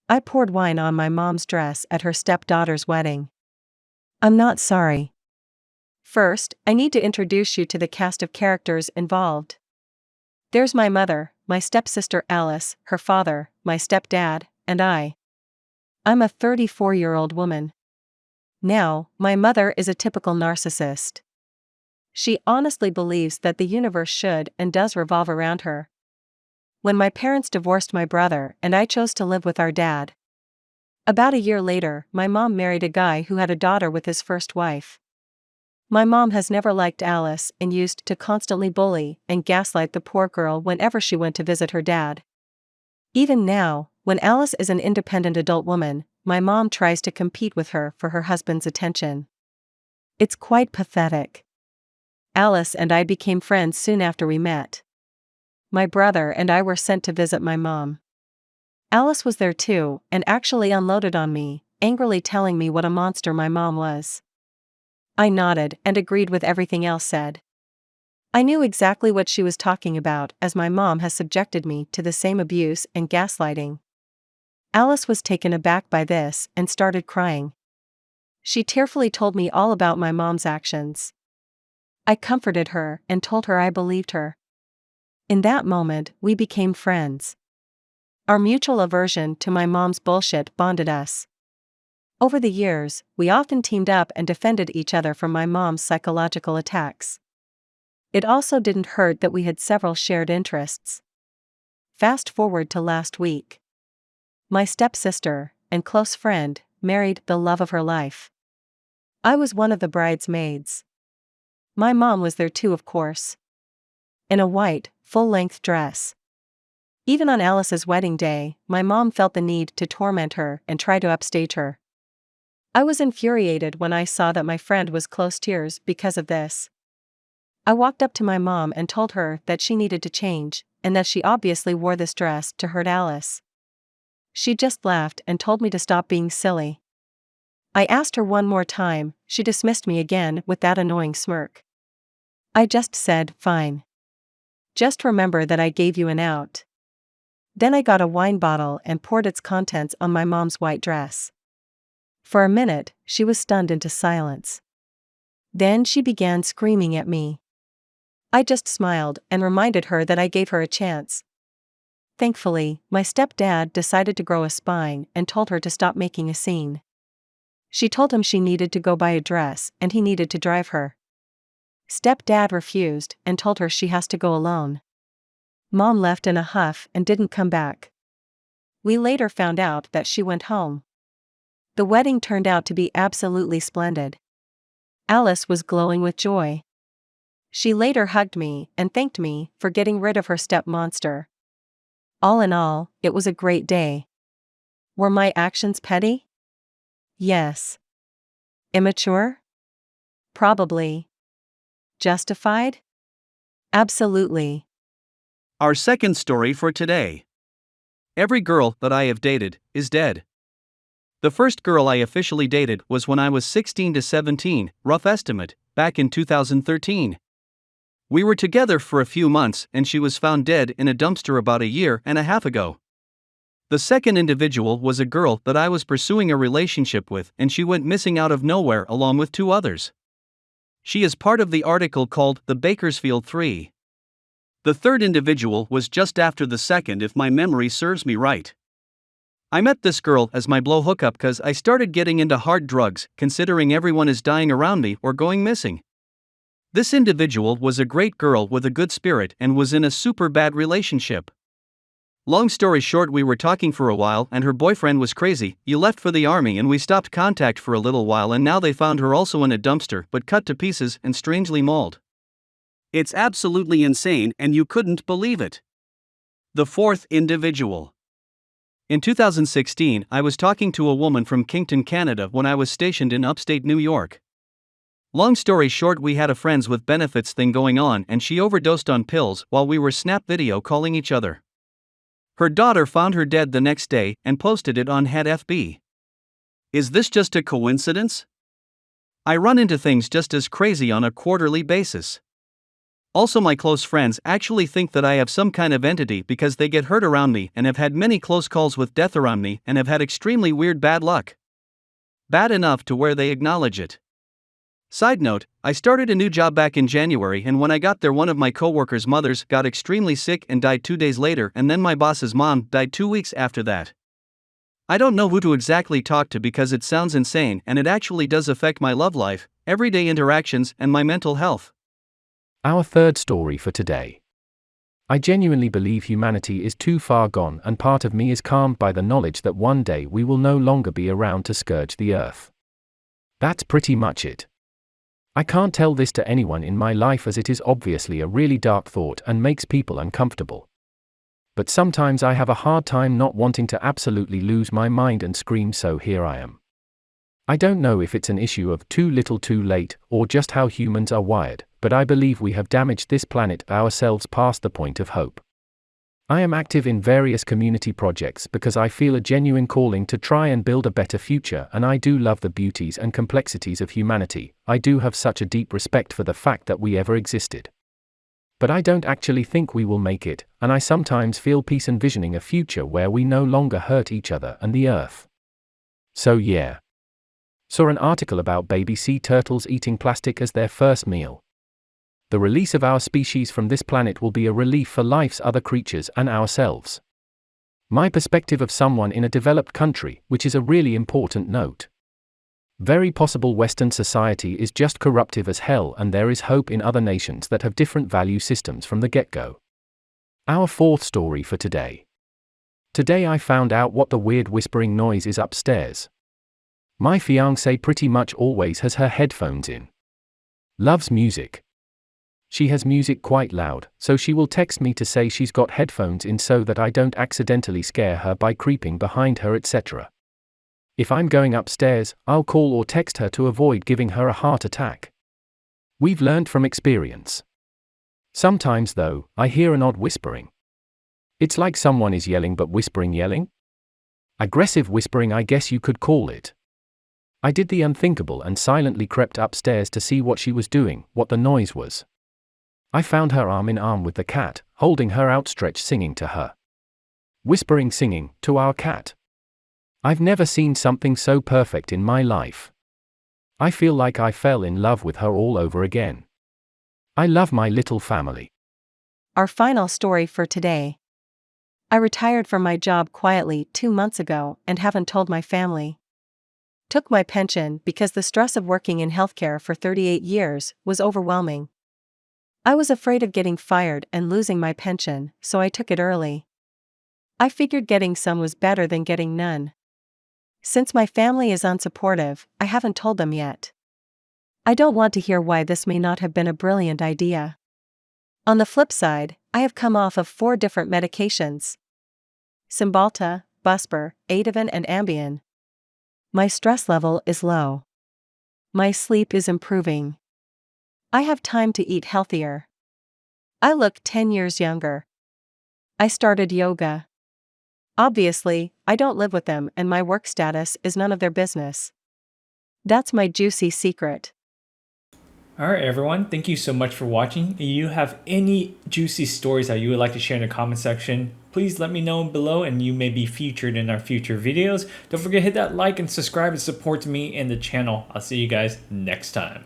I poured wine on my mom's dress at her stepdaughter's wedding. I'm not sorry. First, I need to introduce you to the cast of characters involved. There's my mother, my stepsister Alice, her father, my stepdad, and I. I'm a 34-year-old woman. Now, my mother is a typical narcissist. She honestly believes that the universe should and does revolve around her. When my parents divorced my brother and I chose to live with our dad. About a year later, my mom married a guy who had a daughter with his first wife. My mom has never liked Alice and used to constantly bully and gaslight the poor girl whenever she went to visit her dad. Even now, when Alice is an independent adult woman, my mom tries to compete with her for her husband's attention. It's quite pathetic. Alice and I became friends soon after we met. My brother and I were sent to visit my mom. Alice was there too and actually unloaded on me, angrily telling me what a monster my mom was. I nodded and agreed with everything else said. I knew exactly what she was talking about as my mom has subjected me to the same abuse and gaslighting. Alice was taken aback by this and started crying. She tearfully told me all about my mom's actions. I comforted her and told her I believed her. In that moment, we became friends. Our mutual aversion to my mom's bullshit bonded us. Over the years, we often teamed up and defended each other from my mom's psychological attacks. It also didn't hurt that we had several shared interests. Fast forward to last week. My stepsister and close friend married the love of her life. I was one of the bridesmaids. My mom was there too, of course. In a white, full-length dress. Even on Alice's wedding day, my mom felt the need to torment her and try to upstage her. I was infuriated when I saw that my friend was close tears because of this. I walked up to my mom and told her that she needed to change, and that she obviously wore this dress to hurt Alice. She just laughed and told me to stop being silly. I asked her one more time, she dismissed me again with that annoying smirk. I just said, fine. Just remember that I gave you an out. Then I got a wine bottle and poured its contents on my mom's white dress. For a minute, she was stunned into silence. Then she began screaming at me. I just smiled and reminded her that I gave her a chance. Thankfully, my stepdad decided to grow a spine and told her to stop making a scene. She told him she needed to go buy a dress and he needed to drive her. Stepdad refused and told her she has to go alone. Mom left in a huff and didn't come back. We later found out that she went home. The wedding turned out to be absolutely splendid. Alice was glowing with joy. She later hugged me and thanked me for getting rid of her step-monster. All in all, it was a great day. Were my actions petty? Yes. Immature? Probably. Justified? Absolutely. Our second story for today. Every girl that I have dated is dead. The first girl I officially dated was when I was 16 to 17, rough estimate, back in 2013. We were together for a few months and she was found dead in a dumpster about a year and a half ago. The second individual was a girl that I was pursuing a relationship with and she went missing out of nowhere along with 2 others. She is part of the article called The Bakersfield Three. The third individual was just after the second if my memory serves me right. I met this girl as my blow hookup cause I started getting into hard drugs considering everyone is dying around me or going missing. This individual was a great girl with a good spirit and was in a super bad relationship. Long story short, we were talking for a while and her boyfriend was crazy. He left for the army and we stopped contact for a little while and now they found her also in a dumpster but cut to pieces and strangely mauled. It's absolutely insane and you couldn't believe it. The fourth individual. In 2016, I was talking to a woman from Kingston, Canada when I was stationed in upstate New York. Long story short, we had a friends with benefits thing going on and she overdosed on pills while we were snap video calling each other. Her daughter found her dead the next day and posted it on FB. Is this just a coincidence? I run into things just as crazy on a quarterly basis. Also, my close friends actually think that I have some kind of entity because they get hurt around me and have had many close calls with death around me and have had extremely weird bad luck. Bad enough to where they acknowledge it. Side note, I started a new job back in January, and when I got there, one of my coworkers' mothers got extremely sick and died 2 days later, and then my boss's mom died 2 weeks after that. I don't know who to exactly talk to because it sounds insane, and it actually does affect my love life, everyday interactions, and my mental health. Our third story for today. I genuinely believe humanity is too far gone, and part of me is calmed by the knowledge that one day we will no longer be around to scourge the earth. That's pretty much it. I can't tell this to anyone in my life as it is obviously a really dark thought and makes people uncomfortable. But sometimes I have a hard time not wanting to absolutely lose my mind and scream, so here I am. I don't know if it's an issue of too little too late, or just how humans are wired, but I believe we have damaged this planet ourselves past the point of hope. I am active in various community projects because I feel a genuine calling to try and build a better future, and I do love the beauties and complexities of humanity. I do have such a deep respect for the fact that we ever existed. But I don't actually think we will make it, and I sometimes feel peace envisioning a future where we no longer hurt each other and the earth. So yeah. Saw an article about baby sea turtles eating plastic as their first meal. The release of our species from this planet will be a relief for life's other creatures and ourselves. My perspective of someone in a developed country, which is a really important note. Very possible Western society is just corruptive as hell, and there is hope in other nations that have different value systems from the get-go. Our fourth story for today. Today I found out what the weird whispering noise is upstairs. My fiancée pretty much always has her headphones in. Loves music. She has music quite loud, so she will text me to say she's got headphones in so that I don't accidentally scare her by creeping behind her, etc. If I'm going upstairs, I'll call or text her to avoid giving her a heart attack. We've learned from experience. Sometimes though, I hear an odd whispering. It's like someone is yelling but whispering yelling? Aggressive whispering, I guess you could call it. I did the unthinkable and silently crept upstairs to see what she was doing, what the noise was. I found her arm in arm with the cat, holding her outstretched, singing to her. Whispering, singing, to our cat. I've never seen something so perfect in my life. I feel like I fell in love with her all over again. I love my little family. Our final story for today. I retired from my job quietly 2 months ago and haven't told my family. Took my pension because the stress of working in healthcare for 38 years was overwhelming. I was afraid of getting fired and losing my pension, so I took it early. I figured getting some was better than getting none. Since my family is unsupportive, I haven't told them yet. I don't want to hear why this may not have been a brilliant idea. On the flip side, I have come off of 4 different medications: Cymbalta, Busper, Ativan and Ambien. My stress level is low. My sleep is improving. I have time to eat healthier. I look 10 years younger. I started yoga. Obviously, I don't live with them and my work status is none of their business. That's my juicy secret. Alright everyone, thank you so much for watching. If you have any juicy stories that you would like to share in the comment section, please let me know below and you may be featured in our future videos. Don't forget to hit that like and subscribe. It supports me and the channel. I'll see you guys next time.